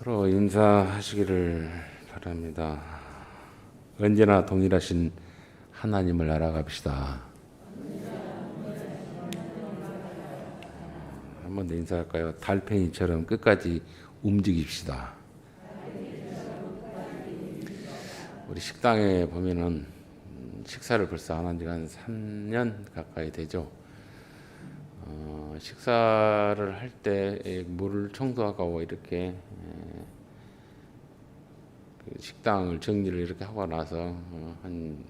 서로 인사하시기를 바랍니다. 언제나 동일하신 하나님을 알아갑시다. 한 번 더 인사할까요? 달팽이처럼 끝까지 움직입시다. 우리 식당에 보면은 식사를 벌써 안 한 지가 한 3년 가까이 되죠. 식사를 할 때 물을 청소하고 이렇게 그 식당을 정리를 이렇게 하고 나서 한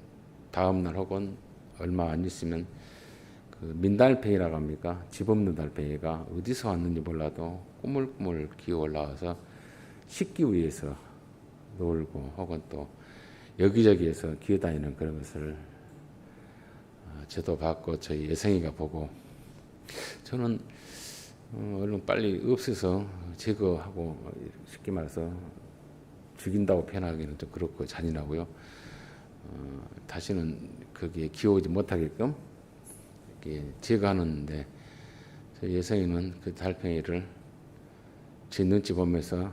다음 날 혹은 얼마 안 있으면 그 민달팽이라고 합니까? 집 없는 달팽이가 어디서 왔는지 몰라도 꾸물꾸물 기어 올라와서 씻기 위해서 놀고 혹은 또 여기저기에서 기어다니는 그런 것을 저도 봤고 저희 여성이가 보고 저는 얼른 빨리 없애서 제거하고 쉽게 말해서 죽인다고 표현하기는 좀 그렇고 잔인하고요. 다시는 거기에 기어오지 못하게끔 이렇게 제거하는데 저희 여성이는 그 달팽이를 제 눈치 보면서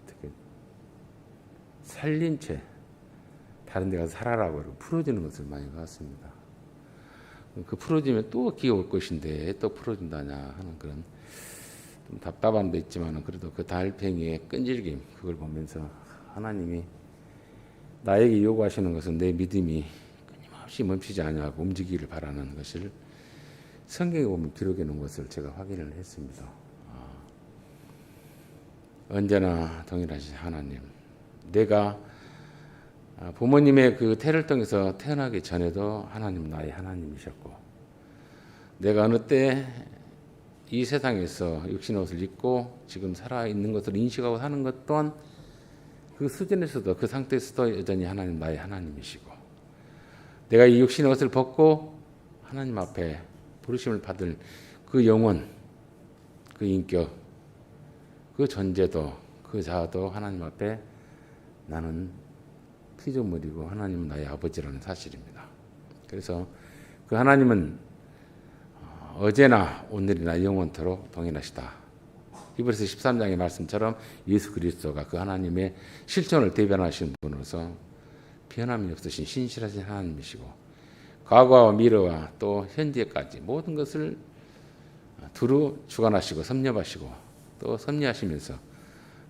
어떻게 살린 채 다른 데 가서 살아라고 풀어주는 것을 많이 봤습니다. 그 풀어지면 또 기어올 것인데 또 풀어준다냐 하는 그런 좀 답답한 데 있지만 그래도 그 달팽이의 끈질김 그걸 보면서 하나님이 나에게 요구하시는 것은 내 믿음이 끊임없이 멈추지 아니하고 움직이기를 바라는 것을 성경에 보면 기록해 놓은 것을 제가 확인을 했습니다. 언제나 동일하신 하나님, 내가 부모님의 그 태를 통해서 태어나기 전에도 하나님 나의 하나님이셨고 내가 어느 때 이 세상에서 육신의 옷을 입고 지금 살아있는 것을 인식하고 사는 것 또한 그 수준에서도 그 상태에서도 여전히 하나님 나의 하나님이시고 내가 이 육신의 옷을 벗고 하나님 앞에 부르심을 받을 그 영혼, 그 인격, 그 존재도 그 자아도 하나님 앞에 나는 피조물이고 하나님은 나의 아버지라는 사실입니다. 그래서 그 하나님은 어제나 오늘이나 영원토록 동일하시다. 히브리서 13장의 말씀처럼 예수 그리스도가 그 하나님의 실존을 대변하신 분으로서 변함이 없으신 신실하신 하나님이시고 과거와 미래와 또 현재까지 모든 것을 두루 주관하시고 섭렵하시고 또 섭리하시면서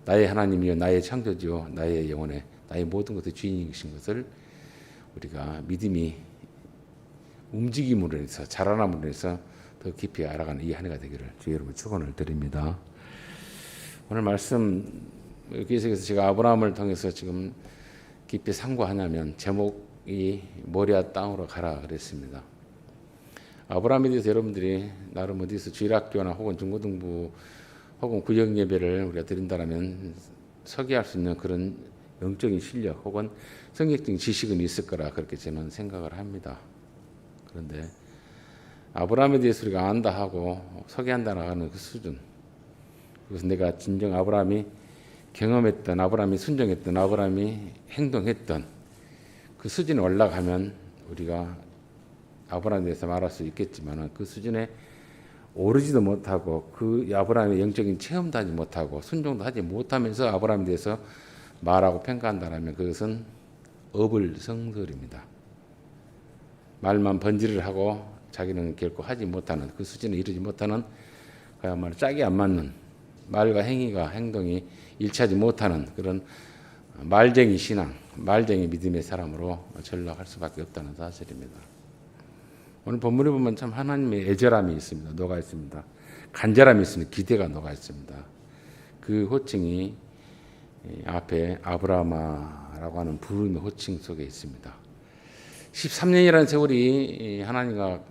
나의 하나님이요 나의 창조주요 나의 영혼의 나의 모든 것의 주인이신 것을 우리가 믿음이 움직임으로 해서 자라남으로 해서 더 깊이 알아가는 이 한 해가 되기를 주의 여러분 축원을 드립니다. 오늘 말씀 여기서 제가 아브라함을 통해서 지금 깊이 상고하냐면 제목이 모리아 땅으로 가라 그랬습니다. 아브라함에 대해서 여러분들이 나름 어디서 주일학교나 혹은 중고등부 혹은 구역 예배를 우리가 드린다라면 서기할 수 있는 그런 영적인 실력 혹은 성경적인 지식은 있을 거라 그렇게 저는 생각을 합니다. 그런데 아브라함에 대해서 우리가 안다 하고 소개한다 나가는 그 수준 그래서 내가 진정 아브라함이 경험했던 아브라함이 순종했던 아브라함이 행동했던 그 수준에 올라가면 우리가 아브라함에 대해서 말할 수 있겠지만 그 수준에 오르지도 못하고 그 아브라함의 영적인 체험도 하지 못하고 순종도 하지 못하면서 아브라함에 대해서 말하고 평가한다면 그것은 어불성설입니다. 말만 번지를 하고 자기는 결코 하지 못하는 그 수준에 이르지 못하는 그야말로 짝이 안 맞는 말과 행위가 행동이 일치하지 못하는 그런 말쟁이 신앙, 말쟁이 믿음의 사람으로 전락할 수밖에 없다는 사실입니다. 오늘 본문에 보면 참 하나님의 애절함이 있습니다. 녹아 있습니다. 간절함이 있습니다. 기대가 녹아 있습니다. 그 호칭이 앞에 아브라마라고 하는 부름의 호칭 속에 있습니다. 13년이라는 세월이 하나님과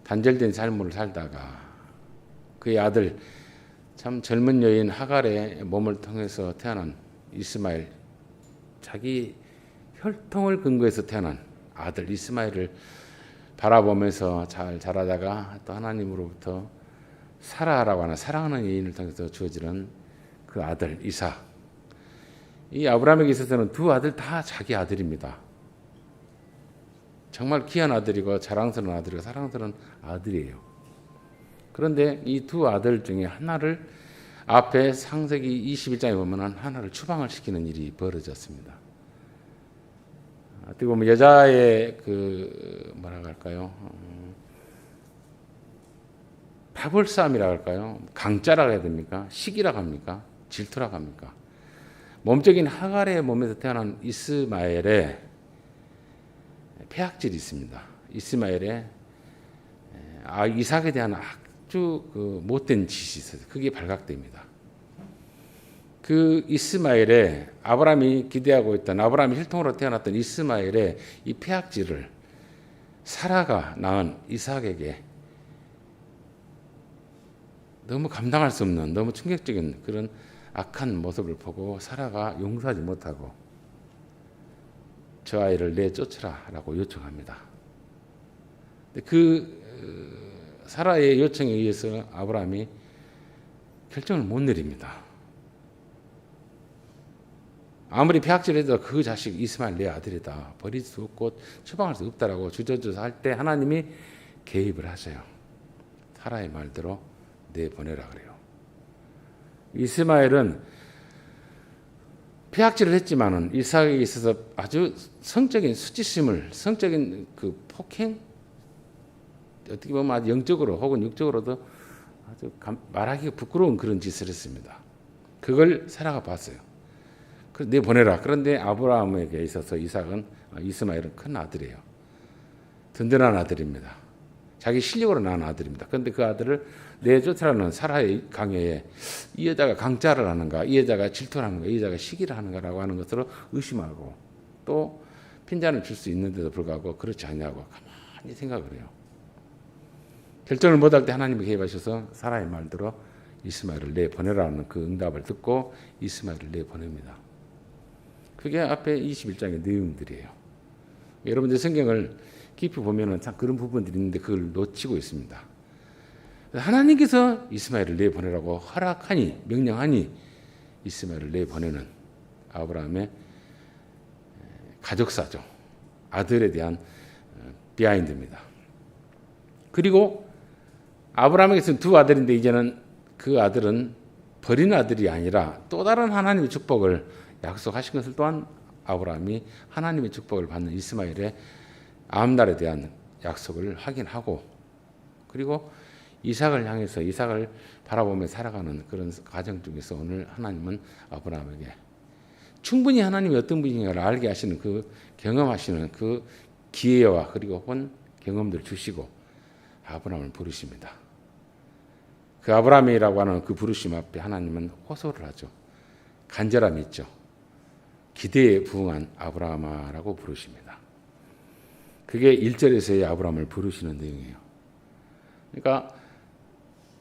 단절된 삶을 살다가 그의 아들 참 젊은 여인 하갈의 몸을 통해서 태어난 이스마엘 자기 혈통을 근거해서 태어난 아들 이스마엘을 바라보면서 잘 자라다가 또 하나님으로부터 사라라고 하는 사랑하는 여인을 통해서 주어지는 그 아들 이삭 이 아브라함에게 있어서는 두 아들 다 자기 아들입니다. 정말 귀한 아들이고 자랑스러운 아들이고 사랑스러운 아들이에요. 그런데 이 두 아들 중에 하나를 앞에 창세기 21장에 보면 하나를 추방을 시키는 일이 벌어졌습니다. 어떻게 보면 여자의 그 뭐라고 할까요? 파벌싸움이라고 할까요? 강짜라고 해야 됩니까? 시기라고 합니까? 질투라고 합니까? 몸적인 하갈의 몸에서 태어난 이스마엘의 폐악질이 있습니다. 이스마엘의 이삭에 대한 아주 그 못된 짓이 있어요. 그게 발각됩니다. 그 이스마엘의 아브라함이 기대하고 있던 아브라함의 혈통으로 태어났던 이스마엘의 이 폐악질을 사라가 낳은 이삭에게 너무 감당할 수 없는 너무 충격적인 그런 악한 모습을 보고 사라가 용서하지 못하고 저 아이를 내쫓으라라고 요청합니다. 그 사라의 요청에 의해서 아브라함이 결정을 못 내립니다. 아무리 폐악질해도 그 자식 이스마엘 내 아들이다. 버릴 수 없고 처방할 수 없다라고 주저주저 할 때 하나님이 개입을 하세요. 사라의 말대로 내보내라 그래요. 이스마엘은 폐악질을 했지만은 이삭에게 있어서 아주 성적인 수치심을, 성적인 그 폭행, 어떻게 보면 아주 영적으로 혹은 육적으로도 아주 말하기가 부끄러운 그런 짓을 했습니다. 그걸 사라가 봤어요. 그래서 내보내라. 그런데 아브라함에게 있어서 이스마엘은 큰 아들이에요. 든든한 아들입니다. 자기 실력으로 낳은 아들입니다. 그런데 그 아들을 내쫓으라는 사라의 강요에 이 여자가 강짜를 하는가, 이 여자가 질투를 하는가, 이 여자가 시기를 하는가라고 하는 것으로 의심하고 또 핀잔을 줄 수 있는데도 불구하고 그렇지 않냐고 가만히 생각을 해요. 결정을 못할 때 하나님이 개입하셔서 사라의 말대로 이스마엘을 내보내라는 그 응답을 듣고 이스마엘을 내보냅니다. 그게 앞에 21장의 내용들이에요. 여러분들 성경을 깊이 보면은 참 그런 부분들이 있는데 그걸 놓치고 있습니다. 하나님께서 이스마엘을 내보내라고 허락하니, 명령하니 이스마엘을 내보내는 아브라함의 가족사죠. 아들에 대한 비하인드입니다. 그리고 아브라함에게서는 두 아들인데 이제는 그 아들은 버린 아들이 아니라 또 다른 하나님의 축복을 약속하신 것을 또한 아브라함이 하나님의 축복을 받는 이스마엘의 아함날에 대한 약속을 확인하고 그리고 이삭을 향해서 이삭을 바라보며 살아가는 그런 과정 중에서 오늘 하나님은 아브라함에게 충분히 하나님이 어떤 분인가를 알게 하시는 그 경험하시는 그 기회와 그리고 혹은 경험들을 주시고 아브라함을 부르십니다. 그 아브라함이라고 하는 그 부르심 앞에 하나님은 호소를 하죠. 간절함이 있죠. 기대에 부응한 아브라함아라고 부르십니다. 그게 1절에서의 아브라함을 부르시는 내용이에요. 그러니까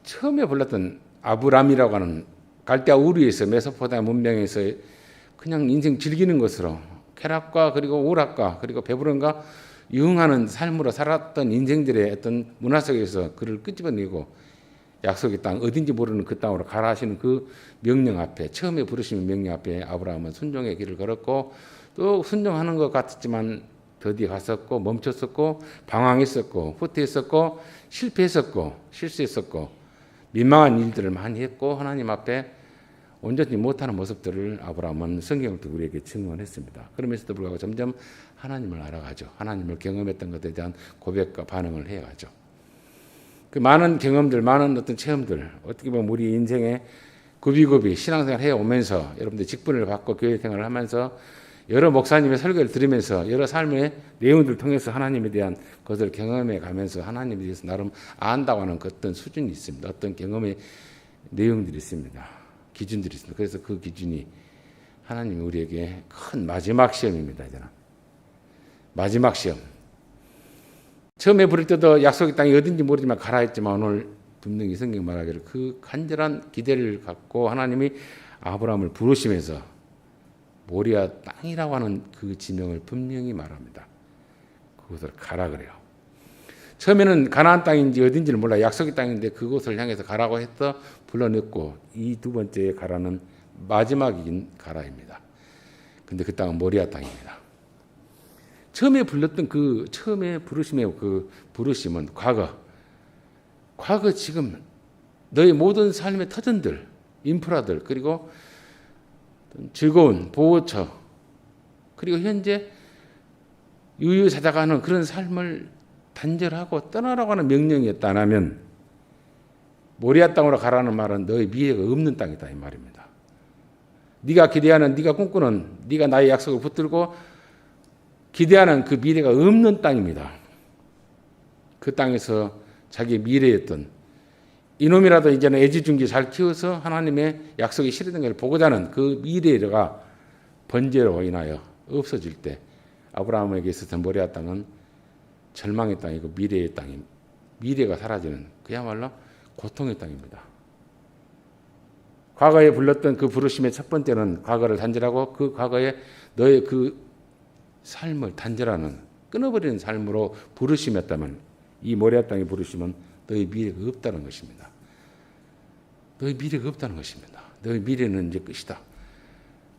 처음에 불렀던 아브람이라고 하는 갈대아 우르에서 메소포타미아 문명에서 그냥 인생 즐기는 것으로 쾌락과 그리고 오락과 그리고 배부름과 유흥하는 삶으로 살았던 인생들의 어떤 문화 속에서 그를 끄집어내고 약속의 땅 어딘지 모르는 그 땅으로 가라 하시는 그 명령 앞에 처음에 부르시는 명령 앞에 아브라함은 순종의 길을 걸었고 또 순종하는 것 같았지만 더디 갔었고 멈췄었고 방황했었고 후퇴했었고 실패했었고 실수했었고 민망한 일들을 많이 했고 하나님 앞에 온전히 못하는 모습들을 아브라함은 성경을 통해 우리에게 증언했습니다. 그러면서도 불구하고 점점 하나님을 알아가죠. 하나님을 경험했던 것에 대한 고백과 반응을 해가죠. 그 많은 경험들, 많은 어떤 체험들, 어떻게 보면 우리 인생에 굽이굽이 신앙생활 해오면서 여러분들 직분을 받고 교회 생활을 하면서 여러 목사님의 설교를 들으면서 여러 삶의 내용들을 통해서 하나님에 대한 것을 경험해 가면서 하나님에 대해서 나름 안다고 하는 그 어떤 수준이 있습니다. 어떤 경험의 내용들이 있습니다. 기준들이 있습니다. 그래서 그 기준이 하나님이 우리에게 큰 마지막 시험입니다. 이제는. 마지막 시험. 처음에 부를 때도 약속의 땅이 어딘지 모르지만 가라 했지만 오늘 분명히 성경 말하기를 그 간절한 기대를 갖고 하나님이 아브라함을 부르시면서 모리아 땅이라고 하는 그 지명을 분명히 말합니다. 그곳을 가라 그래요. 처음에는 가나안 땅인지 어딘지를 몰라 약속의 땅인데 그곳을 향해서 가라고 해서 불러냈고 이 두 번째 가라는 마지막인 가라입니다. 근데 그 땅은 모리아 땅입니다. 처음에 불렀던 그 처음에 부르심의 그 부르심은 과거, 지금 너의 모든 삶의 터전들, 인프라들, 그리고 즐거운 보호처, 그리고 현재 유유자적하는 그런 삶을 단절하고 떠나라고 하는 명령이었다면 모리아 땅으로 가라는 말은 너의 미래가 없는 땅이다 이 말입니다. 네가 기대하는, 네가 꿈꾸는, 네가 나의 약속을 붙들고 기대하는 그 미래가 없는 땅입니다. 그 땅에서 자기 미래였던 이놈이라도 이제는 애지중지 잘 키워서 하나님의 약속이 실현된 것을 보고자 하는 그 미래가 번제로 인하여 없어질 때 아브라함에게 있었던 모리아 땅은 절망의 땅이고 미래의 땅이, 미래가 사라지는 그야말로 고통의 땅입니다. 과거에 불렀던 그 부르심의 첫 번째는 과거를 단절하고 그 과거에 너의 그 삶을 단절하는, 끊어버리는 삶으로 부르심이었다면 이 모리아 땅의 부르심은 너의 미래가 없다는 것입니다. 너의 미래가 없다는 것입니다. 너의 미래는 이제 끝이다.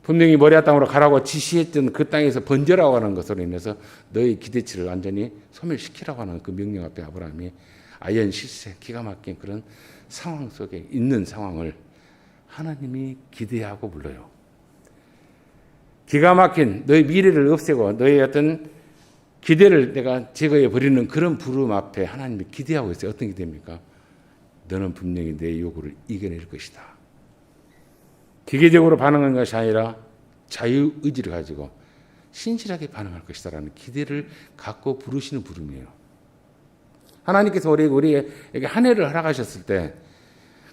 분명히 모리아 땅으로 가라고 지시했던 그 땅에서 번제라고 하는 것으로 인해서 너의 기대치를 완전히 소멸시키라고 하는 그 명령 앞에 아브라함이 아연 실세, 기가 막힌 그런 상황 속에 있는 상황을 하나님이 기대하고 불러요. 기가 막힌 너의 미래를 없애고 너의 어떤 기대를 내가 제거해 버리는 그런 부름 앞에 하나님이 기대하고 있어요. 어떤 기대입니까? 너는 분명히 내 요구를 이겨낼 것이다. 기계적으로 반응하는 것이 아니라 자유의지를 가지고 신실하게 반응할 것이다라는 기대를 갖고 부르시는 부름이에요. 하나님께서 우리에게 한 해를 허락하셨을 때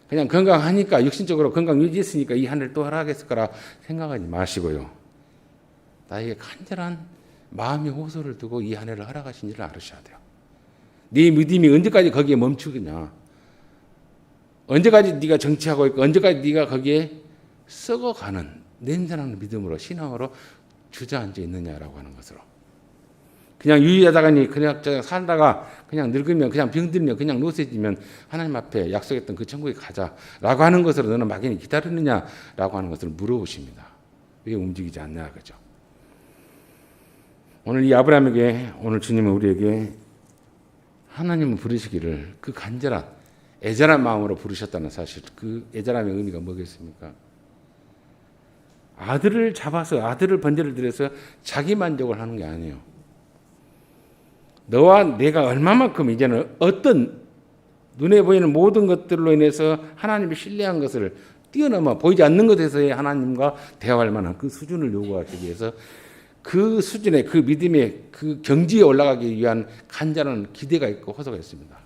그냥 건강하니까, 육신적으로 건강 유지했으니까 이 한 해를 또 허락했을 거라 생각하지 마시고요. 나에게 간절한 마음의 호소를 두고 이 한 해를 허락하신 줄 알으셔야 돼요. 네 믿음이 언제까지 거기에 멈추겠냐? 언제까지 네가 정치하고 있고 언제까지 네가 거기에 썩어가는 냄새나는 믿음으로, 신앙으로 주저앉아 있느냐라고 하는 것으로. 그냥 유유자적하니 그냥 살다가 그냥 늙으면, 그냥 병들면, 그냥 노쇠지면 하나님 앞에 약속했던 그 천국에 가자라고 하는 것으로 너는 막연히 기다리느냐라고 하는 것을 물어보십니다. 왜 움직이지 않냐, 그죠? 오늘 이 아브라함에게, 오늘 주님은 우리에게 하나님을 부르시기를 그 간절한 애절한 마음으로 부르셨다는 사실, 그 애절함의 의미가 뭐겠습니까? 아들을 잡아서, 아들을 번제를 드려서 자기 만족을 하는 게 아니에요. 너와 내가 얼마만큼 이제는 어떤 눈에 보이는 모든 것들로 인해서 하나님을 신뢰한 것을 뛰어넘어 보이지 않는 것에서의 하나님과 대화할 만한 그 수준을 요구하기 위해서 그 수준의 그 믿음의 그 경지에 올라가기 위한 간절한 기대가 있고 호소가 있습니다.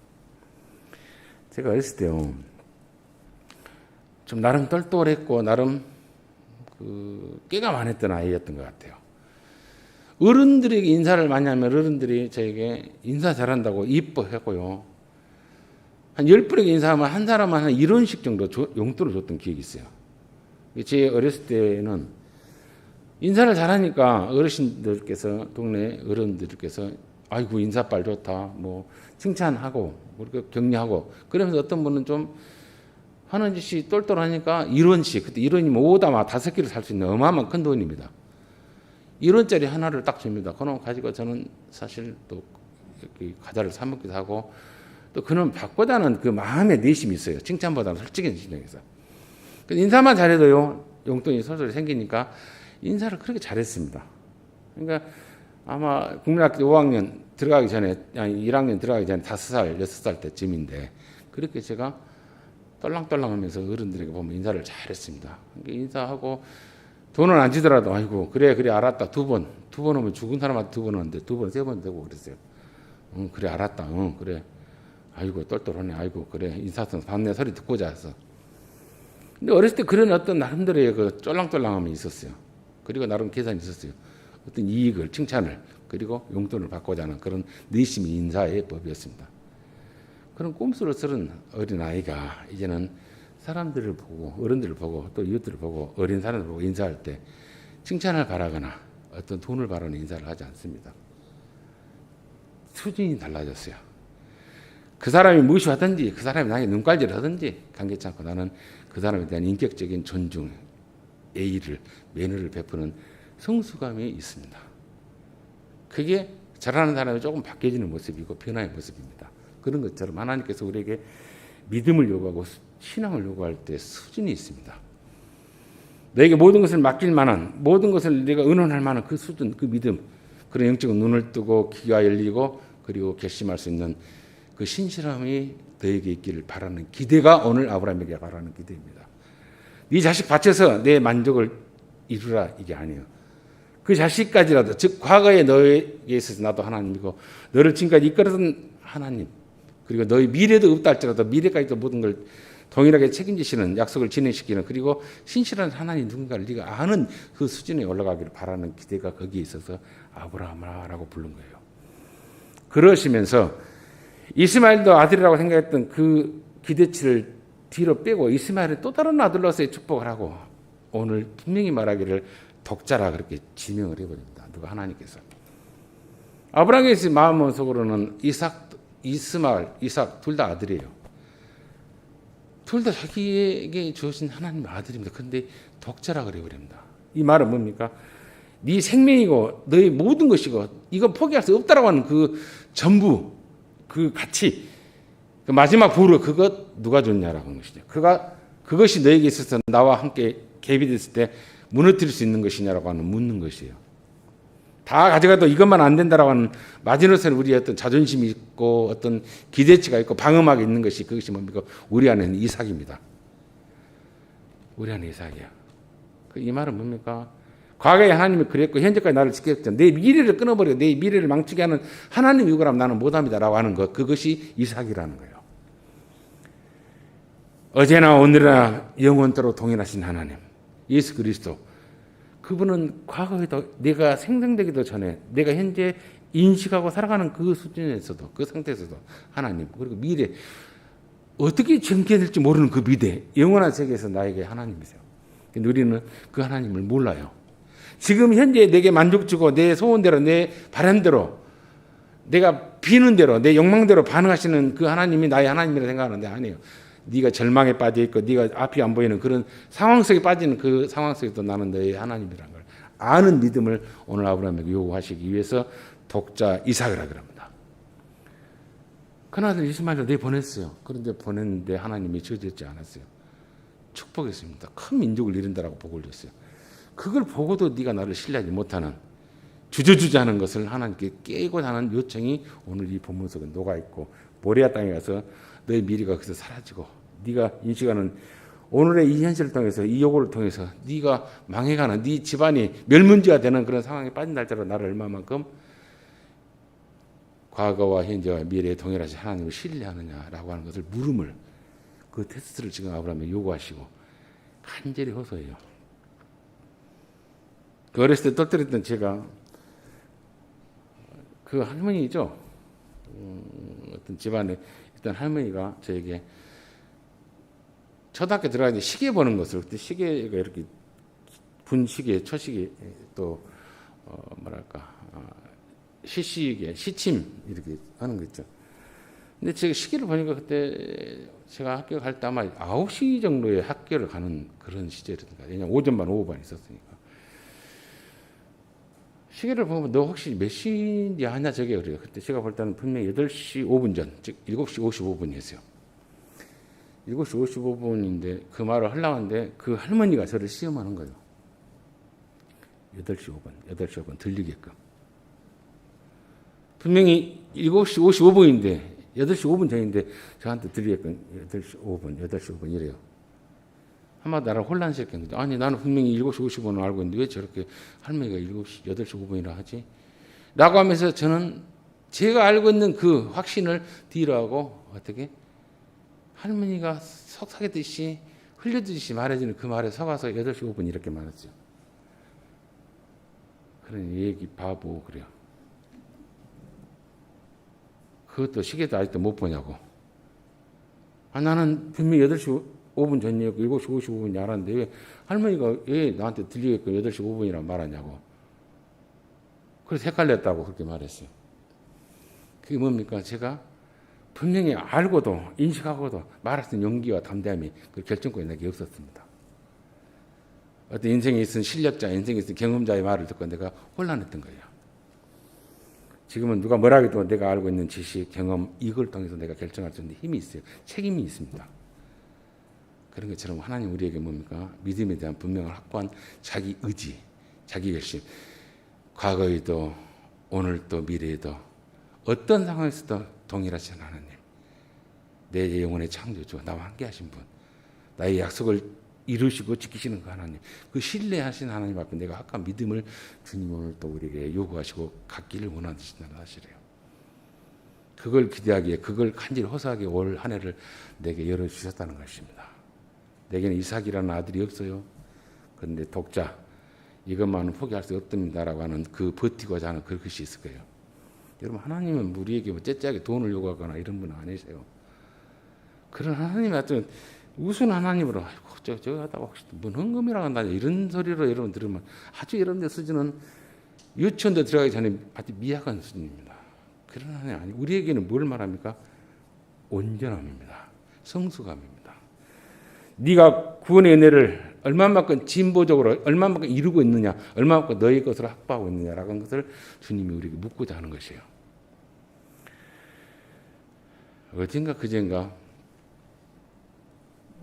제가 어렸을 때요, 좀 나름 똘똘했고 나름 그 깨가 많았던 아이였던 것 같아요. 어른들에게 인사를 많이 하면 어른들이 저에게 인사 잘한다고 이뻐하고요. 한 10분에게 인사하면 한 사람은 한 1원씩 정도 용돈을 줬던 기억이 있어요. 제 어렸을 때는 인사를 잘하니까 어르신들께서, 동네 어른들께서 아이고 인사빨 좋다, 뭐 칭찬하고 격려하고, 그러면서 어떤 분은 좀 하는 짓이 똘똘하니까 1원씩, 그때 1원이면 오다마 5끼를 살 수 있는 어마어마한 큰 돈입니다. 1원짜리 하나를 딱 줍니다. 그놈 가지고 저는 사실 또 과자를 사 먹기도 하고, 또 그놈 받고자는 그 마음의 내심이 있어요. 칭찬보다는 솔직한 심정에서. 인사만 잘해도요, 용돈이 솔솔 생기니까 인사를 그렇게 잘했습니다. 그러니까 아마 국민학교 5학년 들어가기 전에, 아니 1학년 들어가기 전에 5살, 6살 때쯤인데, 그렇게 제가 떨랑떨랑하면서 어른들에게 보면 인사를 잘했습니다. 인사하고 돈은 안 주더라도 아이고 그래 알았다, 두 번 오면 죽은 사람한테 2번 오는데 2번, 3번 되고 그랬어요. 그래 알았다, 그래 아이고 똘똘하네, 아이고 그래 인사성 받네 소리 듣고 자서. 근데 어렸을 때 그런 어떤 나름대로의 그 쫄랑쫄랑함이 있었어요. 그리고 나름 계산이 있었어요. 어떤 이익을, 칭찬을, 그리고 용돈을 받고자 하는 그런 내심이 인사의 법이었습니다. 그런 꼼수를 쓰는 어린아이가 이제는 사람들을 보고, 어른들을 보고, 또 이웃들을 보고, 어린 사람들을 보고 인사할 때 칭찬을 바라거나 어떤 돈을 바라는 인사를 하지 않습니다. 수준이 달라졌어요. 그 사람이 무엇이 하든지, 그 사람이 나에게 눈깔질을 하든지 관계치 않고 나는 그 사람에 대한 인격적인 존중, 예의를, 매너를 베푸는 성숙감이 있습니다. 그게 잘하는 사람이 조금 바뀌어지는 모습이고 변화의 모습입니다. 그런 것처럼 하나님께서 우리에게 믿음을 요구하고 신앙을 요구할 때 수준이 있습니다. 너에게 모든 것을 맡길 만한, 모든 것을 내가 의논할 만한 그 수준, 그 믿음, 그런 영적인 눈을 뜨고 귀가 열리고 그리고 결심할 수 있는 그 신실함이 너에게 있기를 바라는 기대가 오늘 아브라함에게 바라는 기대입니다. 네 자식 바쳐서 내 만족을 이루라 이게 아니에요. 그 자식까지라도, 즉 과거에 너에게 있어서 나도 하나님이고 너를 지금까지 이끌었던 하나님, 그리고 너의 미래도 없다 할지라도 미래까지도 모든 걸 동일하게 책임지시는, 약속을 진행시키는, 그리고 신실한 하나님 누군가를 네가 아는 그 수준에 올라가기를 바라는 기대가 거기에 있어서 아브라함아라고 부른 거예요. 그러시면서 이스마엘도 아들이라고 생각했던 그 기대치를 뒤로 빼고 이스마엘은 또 다른 아들로서의 축복을 하고 오늘 분명히 말하기를 독자라 그렇게 지명을 해버립니다. 누가? 하나님께서. 아브라함의 마음속으로는 이스마엘, 이삭 둘 다 아들이에요. 둘 다 자기에게 주신 하나님의 아들입니다. 그런데 독자라 그래버립니다. 이 말은 뭡니까? 네 생명이고 너의 모든 것이고 이건 포기할 수 없다라고 하는 그 전부, 그 가치, 그 마지막 부를 그것 누가 줬냐라고 하는 것이죠. 그것이 너에게 있어서 나와 함께 갭이 됐을 때 무너뜨릴 수 있는 것이냐라고 하는 묻는 것이에요. 다 가져가도 이것만 안 된다라고 하는 마지노선에 우리의 어떤 자존심이 있고 어떤 기대치가 있고 방어막이 있는 것이, 그것이 뭡니까? 우리 안에는 이삭입니다. 우리 안에 이삭이야. 이 말은 뭡니까? 과거에 하나님이 그랬고 현재까지 나를 지켰던 내 미래를 끊어버리고 내 미래를 망치게 하는 하나님 이거라면 나는 못합니다라고 하는 것, 그것이 이삭이라는 거예요. 어제나 오늘이나 영원토록 동일하신 하나님 예수 그리스도, 그분은 과거에도 내가 생성되기도 전에 내가 현재 인식하고 살아가는 그 수준에서도, 그 상태에서도 하나님, 그리고 미래 어떻게 전개될지 모르는 그 미래 영원한 세계에서 나에게 하나님이세요. 근데 우리는 그 하나님을 몰라요. 지금 현재 내게 만족 주고 내 소원대로 내 바람대로 내가 비는 대로 내 욕망대로 반응하시는 그 하나님이 나의 하나님이라 생각하는데 아니에요. 네가 절망에 빠져 있고 네가 앞이 안 보이는 그런 상황 속에 빠지는 그 상황 속에도 나는 너의 하나님이라는 걸 아는 믿음을 오늘 아브라함에게 요구하시기 위해서 독자 이삭이라 그럽니다. 큰아들 이스마엘을 내보냈어요. 그런데 보냈는데 하나님이 저지했지 않았어요. 축복했습니다. 큰 민족을 이룬다라고 복을 줬어요. 그걸 보고도 네가 나를 신뢰하지 못하는, 주저주저하는 것을 하나님께 깨고자 하는 요청이 오늘 이 본문 속에 녹아있고, 모리아 땅에 가서 너의 미래가 거기서 사라지고 네가 인식하는 오늘의 이 현실을 통해서, 이 요구를 통해서 네가 망해가는, 네 집안이 멸문지가 되는 그런 상황에 빠진다 할지라도 나를 얼마만큼 과거와 현재와 미래에 동일하신 하나님을 신뢰하느냐라고 하는 것을 물음을, 그 테스트를 지금 아브라함에 요구하시고 간절히 호소해요. 그 어렸을 때 떨떠렸던 제가 그 할머니죠. 어떤 집안에 있던 할머니가 저에게 초등학교 들어가는데 시계 보는 것을, 그때 시계가 이렇게 분시계, 초시계, 또 시시계, 시침 이렇게 하는 거 있죠. 근데 제가 시계를 보니까 그때 제가 학교 갈 때 아마 9시 정도에 학교를 가는 그런 시절이었던가. 왜냐면 오전반, 오후반 있었으니까. 시계를 보면 너 혹시 몇 시인지 아냐 저게 그래요. 그때 제가 볼 때는 분명히 8시 5분 전, 즉 7시 55분이었어요. 7시 55분인데 그 말을 하려고 하는데 그 할머니가 저를 시험하는 거예요. 8시 5분 들리게끔. 분명히 7시 55분인데 8시 5분 전인데 저한테 들리게끔 8시 5분 이래요. 아마 나를 혼란시켰는데, 아니 나는 분명히 7시 55분을 알고 있는데 왜 저렇게 할머니가 8시 5분이라 하지? 라고 하면서 저는 제가 알고 있는 그 확신을 뒤로 하고 어떻게 할머니가 속삭이듯이 흘려듯이 말해주는 그 말에 속아서 8시 5분 이렇게 말했어요. 그런 얘기 바보 그래요. 그것도 시계도 아직도 못 보냐고. 나는 분명히 8시 5분 전이었고 7시 55분이 알았는데 왜 할머니가 왜 나한테 들리게끔 8시 5분이라고 말하냐고. 그래서 헷갈렸다고 그렇게 말했어요. 그게 뭡니까? 제가 분명히 알고도 인식하고도 말할 수 있는 용기와 담대함이 그 결정권이 내게 없었습니다. 어떤 인생에 있은 실력자, 인생에 있은 경험자의 말을 듣고 내가 혼란했던 거예요. 지금은 누가 뭐라 해도 내가 알고 있는 지식, 경험 이걸 통해서 내가 결정할 수 있는 힘이 있어요. 책임이 있습니다. 그런 것처럼 하나님 우리에게 뭡니까? 믿음에 대한 분명한 확고한 자기 의지, 자기 결심. 과거에도 오늘도 미래에도 어떤 상황에서도 동일하신 하나님. 내 영혼의 창조주, 나와 함께 하신 분. 나의 약속을 이루시고 지키시는 그 하나님. 그 신뢰하신 하나님 앞에 내가 아까 믿음을 주님 오늘 또 우리에게 요구하시고 갖기를 원하신다는 사실이에요. 그걸 기대하기에 그걸 간절히 호소하기에 올 한 해를 내게 열어주셨다는 것입니다. 내게는 이삭이라는 아들이 없어요. 그런데 독자 이것만은 포기할 수 없답니다라고 하는 그 버티고자 하는 그 것이 있을 거예요. 여러분 하나님은 우리에게 뭐 째째하게 돈을 요구하거나 이런 분은 아니세요. 그런 하나님이 하여튼 우순 하나님으로 아이고 저 하다가 혹시 뭔 헌금이라고 한다 이런 소리로 여러분 들으면 아주 여러분들 수준은 유치원도 들어가기 전에 아주 미약한 수준입니다. 그런 하나님 아니 우리에게는 뭘 말합니까? 온전함입니다. 성숙함입니다. 네가 구원의 은혜를 얼마만큼 진보적으로 얼마만큼 이루고 있느냐 얼마만큼 너의 것으로 확보하고 있느냐라고 하는 것을 주님이 우리에게 묻고자 하는 것이에요. 어젠가 그젠가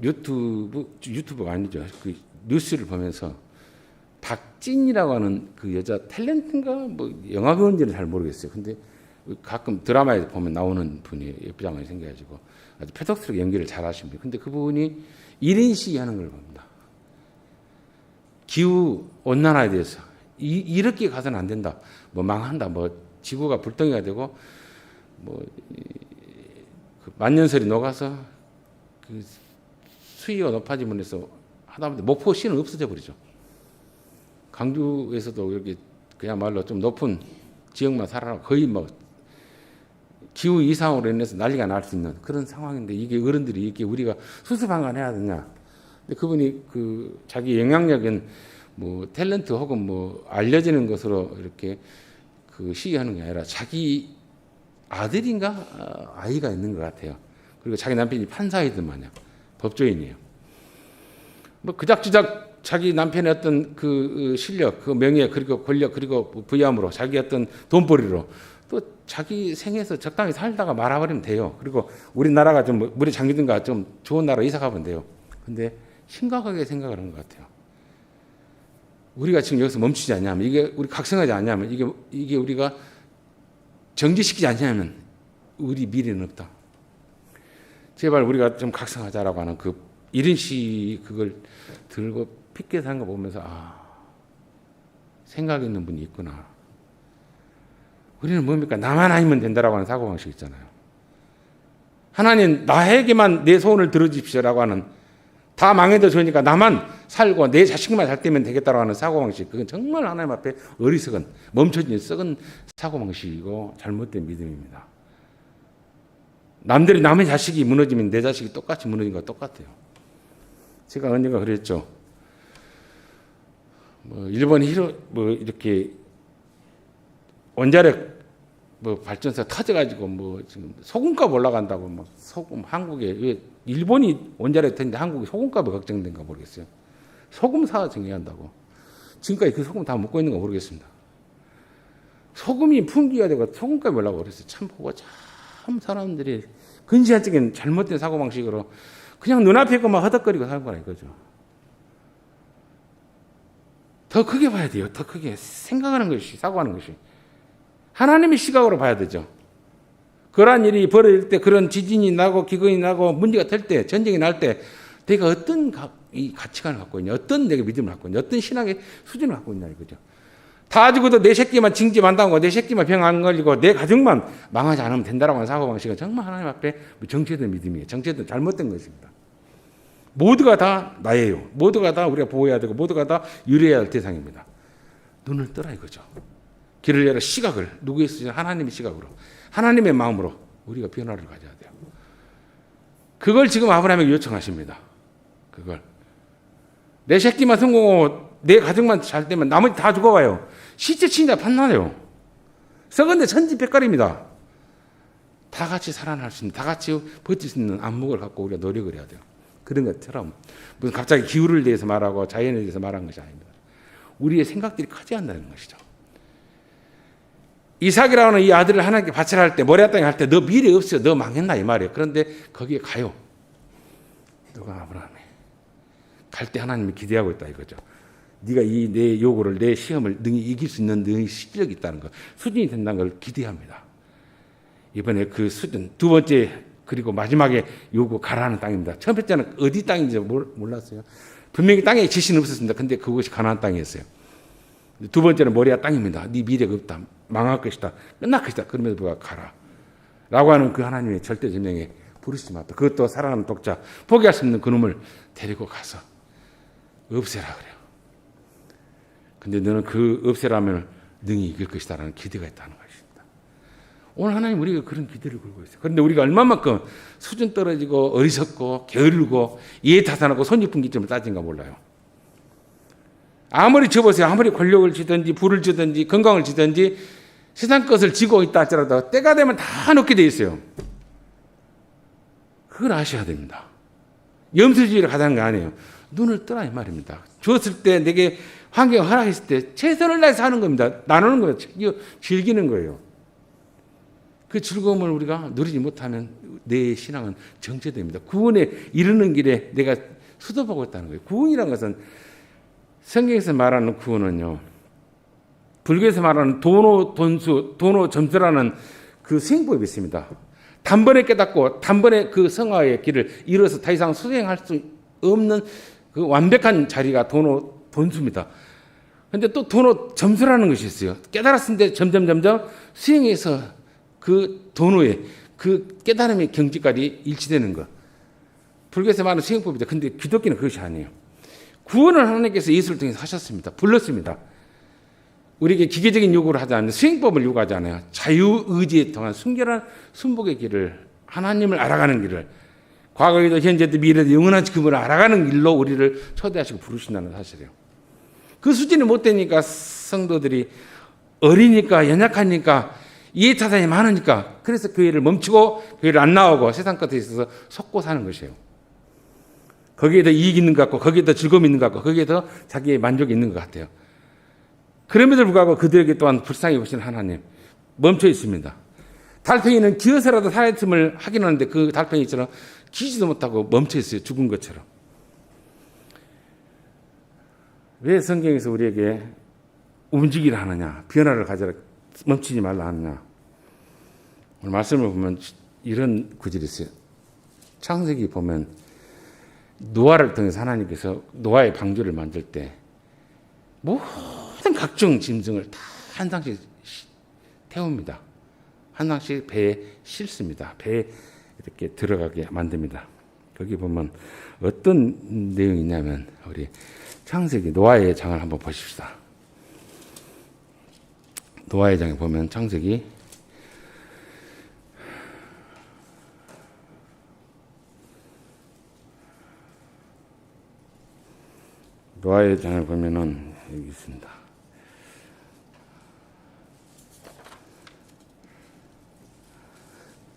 유튜브가 아니죠. 그 뉴스를 보면서 박진이라고 하는 그 여자 탤런트인가 뭐 영화 배우인지는 잘 모르겠어요. 근데 가끔 드라마에 보면 나오는 분이 예쁘장하게 생겨가지고 아주 표독스럽게 연기를 잘하신 분. 근데 그분이 1인 시위하는 걸 봅니다. 기후 온난화에 대해서 이렇게 가서는 안 된다. 뭐 망한다. 뭐 지구가 불덩이가 되고 뭐 그 만년설이 녹아서 그 수위가 높아짐으로 해서 하다못해 목포시는 없어져 버리죠. 강주에서도 이렇게 그야말로 좀 높은 지역만 살아라 거의 뭐 기후 이상으로 인해서 난리가 날 수 있는 그런 상황인데 이게 어른들이 이게 우리가 수수방관해야 되냐? 근데 그분이 그 자기 영향력은 뭐 탤런트 혹은 뭐 알려지는 것으로 이렇게 그 시위하는 게 아니라 자기 아들인가 아이가 있는 것 같아요. 그리고 자기 남편이 판사이든 마냥 법조인이에요. 뭐 그작저작 자기 남편의 어떤 그 실력, 그 명예, 그리고 권력, 그리고 부유함으로 자기 어떤 돈벌이로 또 자기 생에서 적당히 살다가 말아버리면 돼요. 그리고 우리나라가 좀 물에 잠기든가 좀 좋은 나라 이사 가면 돼요. 근데 심각하게 생각을 하는 것 같아요. 우리가 지금 여기서 멈추지 않냐면 이게 우리 각성하지 않냐면 이게 우리가 정지시키지 않냐면 우리 미래는 없다. 제발 우리가 좀 각성하자라고 하는 그 이런 시 그걸 들고 핏게 산 거 보면서 생각 있는 분이 있구나. 우리는 뭡니까? 나만 아니면 된다라고 하는 사고방식 있잖아요. 하나님 나에게만 내 소원을 들어주십시오라고 하는 다 망해도 좋으니까 나만 살고 내 자식만 잘 되면 되겠다라고 하는 사고방식 그건 정말 하나님 앞에 어리석은 멈춰진 썩은 사고방식이고 잘못된 믿음입니다. 남의 자식이 무너지면 내 자식이 똑같이 무너진 거 똑같아요. 제가 언젠가 그랬죠. 뭐 일본 뭐 이렇게 원자력 뭐 발전소 터져가지고 뭐 지금 소금값 올라간다고 막 소금 한국에 왜 일본이 원자력 터는데 한국이 소금값이 걱정된가 모르겠어요. 소금 사 정해야 한다고. 지금까지 그 소금 다 먹고 있는 거 모르겠습니다. 소금이 품귀가 되고 소금값이 올라가고 그랬어요. 참 보고 참 사람들이 근시안적인 잘못된 사고방식으로 그냥 눈앞에 것만 허덕거리고 사는 거라 이거죠. 더 크게 봐야 돼요. 더 크게 생각하는 것이 사고하는 것이. 하나님의 시각으로 봐야 되죠. 그러한 일이 벌어질 때 그런 지진이 나고 기근이 나고 문제가 될 때 전쟁이 날 때 내가 어떤 이 가치관을 갖고 있냐 어떤 내가 믿음을 갖고 있냐 어떤 신앙의 수준을 갖고 있냐 이거죠. 다 죽어도 내 새끼만 징집한다고 내 새끼만 병 안 걸리고 내 가족만 망하지 않으면 된다라고 하는 사고방식은 정말 하나님 앞에 정체된 믿음이에요. 정체된 잘못된 것입니다. 모두가 다 나예요. 모두가 다 우리가 보호해야 되고 모두가 다 유리해야 할 대상입니다. 눈을 떠라 이거죠. 길을 열어 시각을 누구의 수준 하나님의 시각으로 하나님의 마음으로 우리가 변화를 가져야 돼요. 그걸 지금 아브라함에게 요청하십니다. 그걸 내 새끼만 성공하고 내 가족만 잘 되면 나머지 다 죽어가요. 시체 치니까 판나요. 썩은데 천지백갈입니다. 다 같이 살아날 수 있는 다 같이 버틸 수 있는 안목을 갖고 우리가 노력을 해야 돼요. 그런 것처럼 무슨 갑자기 기후를 대해서 말하고 자연에 대해서 말하는 것이 아닙니다. 우리의 생각들이 커져야 한다는 것이죠. 이삭이라는 이 아들을 하나님께 바치라 할 때, 모리아 땅에 할 때 너 미래 없어요. 너 망했나 이 말이에요. 그런데 거기에 가요. 누가? 아브라함이. 갈 때 하나님이 기대하고 있다 이거죠. 네가 이 내 요구를, 내 시험을 능히 이길 수 있는 너의 실력이 있다는 거, 수준이 된다는 걸 기대합니다. 이번에 그 수준, 두 번째 그리고 마지막에 요구 가라는 땅입니다. 첫 번째는 어디 땅인지 몰랐어요. 분명히 땅에 지시는 없었습니다. 근데 그것이 가나안 땅이었어요. 두 번째는 모리아 땅입니다. 네 미래가 없다. 망할 것이다. 끝날 것이다. 그러면서 누가 가라. 라고 하는 그 하나님의 절대 전쟁에 부르시지 마다. 그것도 사랑하는 독자, 포기할 수 없는 그놈을 데리고 가서 없애라 그래요. 근데 너는 그 없애라면 능히 이길 것이다라는 기대가 있다는 것입니다. 오늘 하나님 우리가 그런 기대를 걸고 있어요. 그런데 우리가 얼마만큼 수준 떨어지고 어리석고 게으르고 이해타산하고 손익분기점을 따진가 몰라요. 아무리 줘보세요. 아무리 권력을 지든지 부를 주든지 건강을 지든지 세상 것을 지고 있다 할지라도 때가 되면 다 놓게 돼 있어요. 그걸 아셔야 됩니다. 염소주의를 가자는 거 아니에요. 눈을 떠라 이 말입니다. 주었을 때 내게 환경을 허락했을 때 최선을 다해서 하는 겁니다. 나누는 거예요. 즐기는 거예요. 그 즐거움을 우리가 누리지 못하면 내 신앙은 정체됩니다. 구원에 이르는 길에 내가 수도보고 있다는 거예요. 구원이라는 것은 성경에서 말하는 구원은요, 불교에서 말하는 도노 점수라는 그 수행법이 있습니다. 단번에 깨닫고 단번에 그 성화의 길을 이뤄서 더 이상 수행할 수 없는 그 완벽한 자리가 돈수입니다. 그런데 또 도노 점수라는 것이 있어요. 깨달았는데 점점 수행해서 그 도노의 그 깨달음의 경지까지 일치되는 것. 불교에서 말하는 수행법이다. 근데 기독교는 그것이 아니에요. 구원을 하나님께서 예수를 통해서 하셨습니다. 불렀습니다. 우리에게 기계적인 요구를 하지 않는 수행법을 요구하지 않아요. 자유의지에 통한 순결한 순복의 길을, 하나님을 알아가는 길을, 과거에도 현재도 미래도 영원한 그분을 알아가는 길로 우리를 초대하시고 부르신다는 사실이에요. 그 수준이 못 되니까 성도들이 어리니까 연약하니까 이해타산이 많으니까 그래서 교회를 멈추고 교회를 안 나오고 세상 것에 있어서 속고 사는 것이에요. 거기에 더 이익이 있는 것 같고 거기에 더 즐거움이 있는 것 같고 거기에 더 자기의 만족이 있는 것 같아요. 그럼에도 불구하고 그들에게 또한 불쌍히 보시는 하나님 멈춰 있습니다. 달팽이는 기어서라도 살아있음을 하긴 하는데 그 달팽이처럼 기지도 못하고 멈춰 있어요. 죽은 것처럼. 왜 성경에서 우리에게 움직이라 하느냐, 변화를 가져라, 멈추지 말라 하느냐. 오늘 말씀을 보면 이런 구절이 있어요. 창세기 보면 노아를 통해서 하나님께서 노아의 방주를 만들 때 모든 각종 짐승을 다 한 상씩 태웁니다. 한 상씩 배에 싣습니다. 배에 이렇게 들어가게 만듭니다. 거기 보면 어떤 내용이 있냐면 우리 창세기 노아의 장을 한번 보십시다. 노아의 장에 보면 창세기 노아의 장을 보면은 여기 있습니다.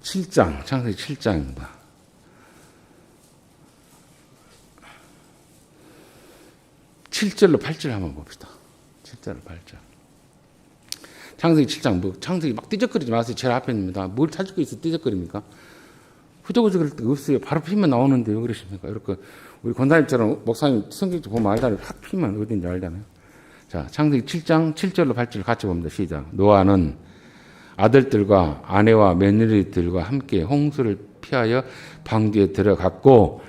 7장, 창세기 7장입니다. 7절로 8절 한번 봅시다. 7절로 8절. 창세기 7장, 창세기 막 띠적거리지 마세요. 제일 앞에 있습니다. 뭘 찾을 거 있어 띠적거립니까? 후적후적 그럴 데 없어요. 바로 피면 나오는데 왜 그러십니까? 이렇게 우리 권사님처럼 목사님 성경 좀 보면 알잖아요. 확 피면 어딘지 알잖아요. 자, 창세기 7장 7절로 8절 같이 봅니다. 시작. 노아는 아들들과 아내와 며느리들과 함께 홍수를 피하여 방주에 들어갔고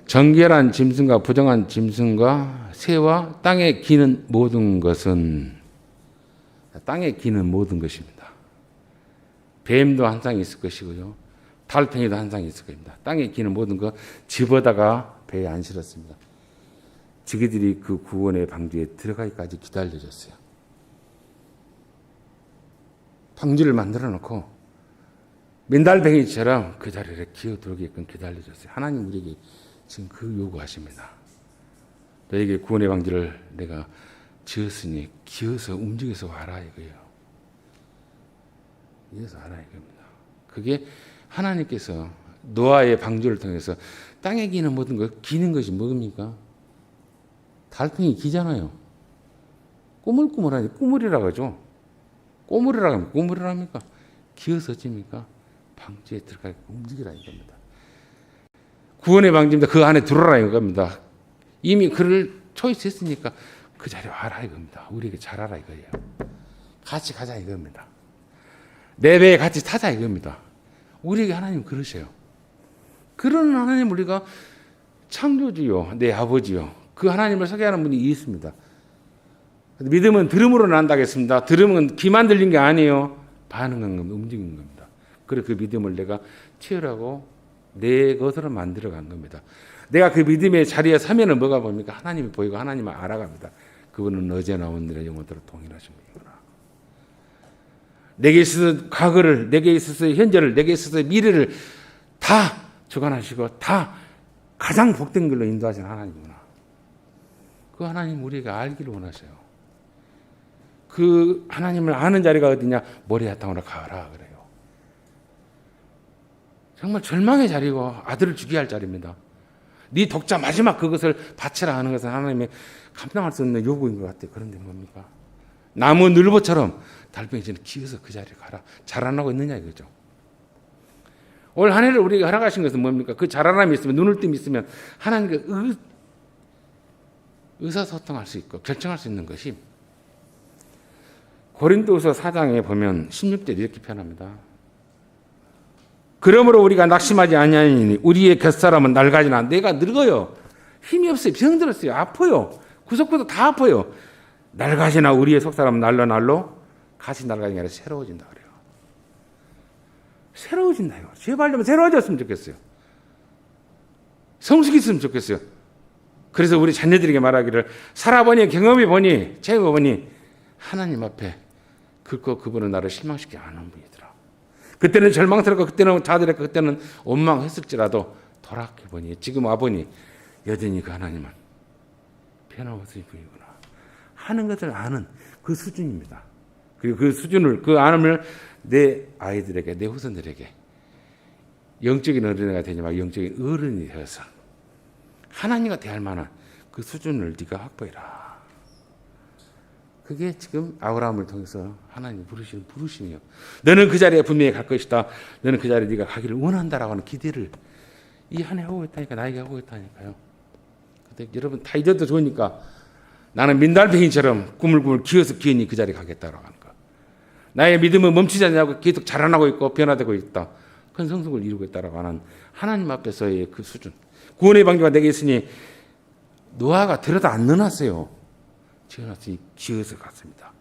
정결한 짐승과 부정한 짐승과 새와 땅에 기는 모든 것은 땅에 기는 모든 것입니다. 뱀도 한 쌍이 있을 것이고요. 달팽이도 한 쌍이 있을 겁니다. 땅에 기는 모든 것 집어다가 배에 안 실었습니다. 지그들이 그 구원의 방주에 들어가기까지 기다려줬어요. 방주를 만들어 놓고 맨달팽이처럼 그 자리를 기어들어오게끔 기다려줬어요. 하나님 우리에게 지금 그 요구하십니다. 너에게 구원의 방주를 내가 지었으니 기어서 움직여서 와라 이거예요. 기어서 와라 이겁니다. 그게 하나님께서 노아의 방주를 통해서 땅에 기는 모든 것, 기는 것이 뭡니까? 달팽이 기잖아요. 꾸물꾸물하니 꾸물이라고 하죠. 꼬물으라고 합니까? 꼬물으랍니까? 기어서집니까? 방주에 들어가 움직이라 이겁니다. 구원의 방주입니다. 그 안에 들어라 이겁니다. 이미 그를 초이스했으니까 그 자리에 와라 이겁니다. 우리에게 잘하라 이거예요. 같이 가자 이겁니다. 내 배에 같이 타자 이겁니다. 우리에게 하나님 그러세요. 그런 하나님 우리가 창조주요 내 아버지요 그 하나님을 소개하는 분이 있습니다. 믿음은 들음으로 난다겠습니다. 들음은 귀만 들린 게 아니에요. 반응하는 겁니다. 움직이는 겁니다. 그래서 그 믿음을 내가 채우라고 내 것으로 만들어간 겁니다. 내가 그 믿음의 자리에 서면은 뭐가 보입니까? 하나님이 보이고 하나님을 알아갑니다. 그분은 어제나 오늘의 영원토로 동일하신 분이구나. 내게 있어서 과거를, 내게 있어서 현재를, 내게 있어서 미래를 다 주관하시고 다 가장 복된 걸로 인도하신 하나님이구나. 그 하나님 우리에게 알기를 원하세요. 그 하나님을 아는 자리가 어디냐? 모리아탕으로 가라 그래요. 정말 절망의 자리고 아들을 죽여야 할 자리입니다. 네 독자 마지막 그것을 바치라 하는 것은 하나님의 감당할 수 없는 요구인 것 같아요. 그런데 뭡니까? 나무 늘보처럼 달팽이처럼 기어서 그 자리에 가라. 자라나고 있느냐 이거죠. 올 한 해를 우리에게 허락하신 것은 뭡니까? 그 자라남이 있으면 눈을 뜸이 있으면 하나님과 의사소통할 수 있고 결정할 수 있는 것이 고린도후서 4장에 보면 16절 이렇게 표현합니다. 그러므로 우리가 낙심하지 아니하니 우리의 곁사람은 낡아지나 내가 늙어요. 힘이 없어요. 병들었어요. 아파요. 구석구석 다 아파요. 낡아지나 우리의 속사람은 날로 같이 낡아지는 게 아니라 새로워진다 그래요. 새로워진다요. 제발 좀 새로워졌으면 좋겠어요. 성숙이 있으면 좋겠어요. 그래서 우리 자녀들에게 말하기를 살아보니 경험해보니 체험해보니 하나님 앞에 그분은 나를 실망시키지 않은 분이더라. 그때는 절망스럽고 그때는 자들했고 그때는 원망했을지라도 돌아보니 지금 와보니 여전히 그 하나님은 변함없으신 분이구나 하는 것을 아는 그 수준입니다. 그리고 그 수준을 그 안음을 내 아이들에게 내 후손들에게 영적인 어린애가 되지 말고 영적인 어른이 되어서 하나님과 대할 만한 그 수준을 네가 확보해라. 그게 지금 아브라함을 통해서 하나님이 부르시는 부르심이요. 너는 그 자리에 분명히 갈 것이다. 너는 그 자리에 네가 가기를 원한다라고 하는 기대를 이 한 해 하고 있다니까 나에게 하고 있다니까요. 근데 여러분 다 잊어도 좋으니까 나는 민달팽이처럼 꾸물꾸물 기어서 기어니 그 자리에 가겠다라고 하는 거. 나의 믿음은 멈추지 않냐고 계속 자라나고 있고 변화되고 있다. 큰 성숙을 이루고 있다라고 하는 하나님 앞에서의 그 수준. 구원의 방주가 내게 있으니 노아가 들여다 안 넣어놨어요. 지어놨으니 기어서 갔습니다.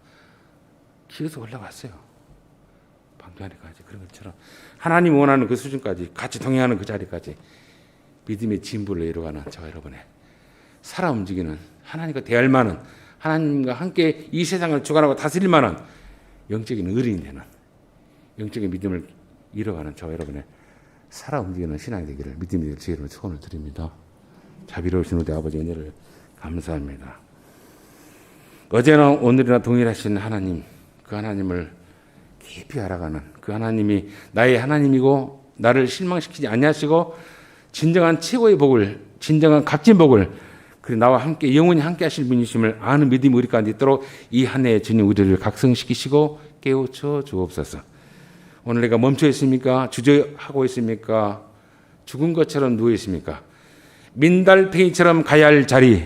기어서 올라갔어요. 방주 안에까지. 그런 것처럼 하나님 원하는 그 수준까지 같이 동행하는 그 자리까지 믿음의 진부를 이루어가는 저와 여러분의 살아 움직이는 하나님과 대할 만한 하나님과 함께 이 세상을 주관하고 다스릴 만한 영적인 어린이 되는 영적인 믿음을 이뤄가는 저와 여러분의 살아 움직이는 신앙이 되기를 믿음의 지혜로 소원을 드립니다. 자비로우신 우리 아버지 은혜를 감사합니다. 어제나 오늘이나 동일하신 하나님, 그 하나님을 깊이 알아가는 그 하나님이 나의 하나님이고 나를 실망시키지 아니하시고 진정한 최고의 복을, 진정한 값진 복을 그리고 나와 함께 영원히 함께 하실 분이심을 아는 믿음이 우리 가운데 있도록 이 한 해에 주님 우리를 각성시키시고 깨우쳐 주옵소서. 오늘 내가 멈춰 있습니까? 주저하고 있습니까? 죽은 것처럼 누워 있습니까? 민달팽이처럼 가야 할 자리,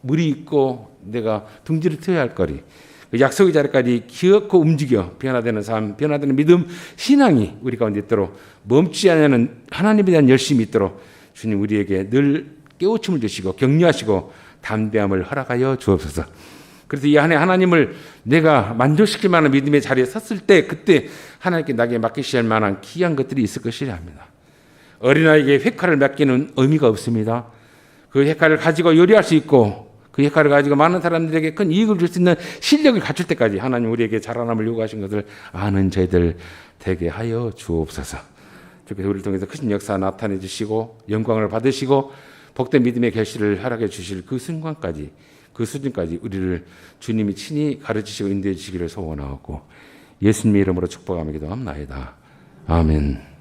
물이 있고 내가 둥지를 트여야 할 거리, 그 약속의 자리까지 기어코 움직여 변화되는 삶, 변화되는 믿음, 신앙이 우리 가운데 있도록 멈추지 않는 하나님에 대한 열심이 있도록 주님 우리에게 늘 깨우침을 주시고 격려하시고 담대함을 허락하여 주옵소서. 그래서 이 한 해 하나님을 내가 만족시킬 만한 믿음의 자리에 섰을 때 그때 하나님께 나에게 맡기셔야 할 만한 귀한 것들이 있을 것이라 합니다. 어린아이에게 회칼을 맡기는 의미가 없습니다. 그 회칼을 가지고 요리할 수 있고 그 회칼을 가지고 많은 사람들에게 큰 이익을 줄 수 있는 실력을 갖출 때까지 하나님 우리에게 자라남을 요구하신 것을 아는 저희들 되게 하여 주옵소서. 주께서 우리를 통해서 크신 역사 나타내 주시고 영광을 받으시고 복된 믿음의 결실을 허락해 주실 그 순간까지 그 수준까지 우리를 주님이 친히 가르치시고 인도해 주시기를 소원하고 예수님의 이름으로 축복하며 기도합나이다. 아멘.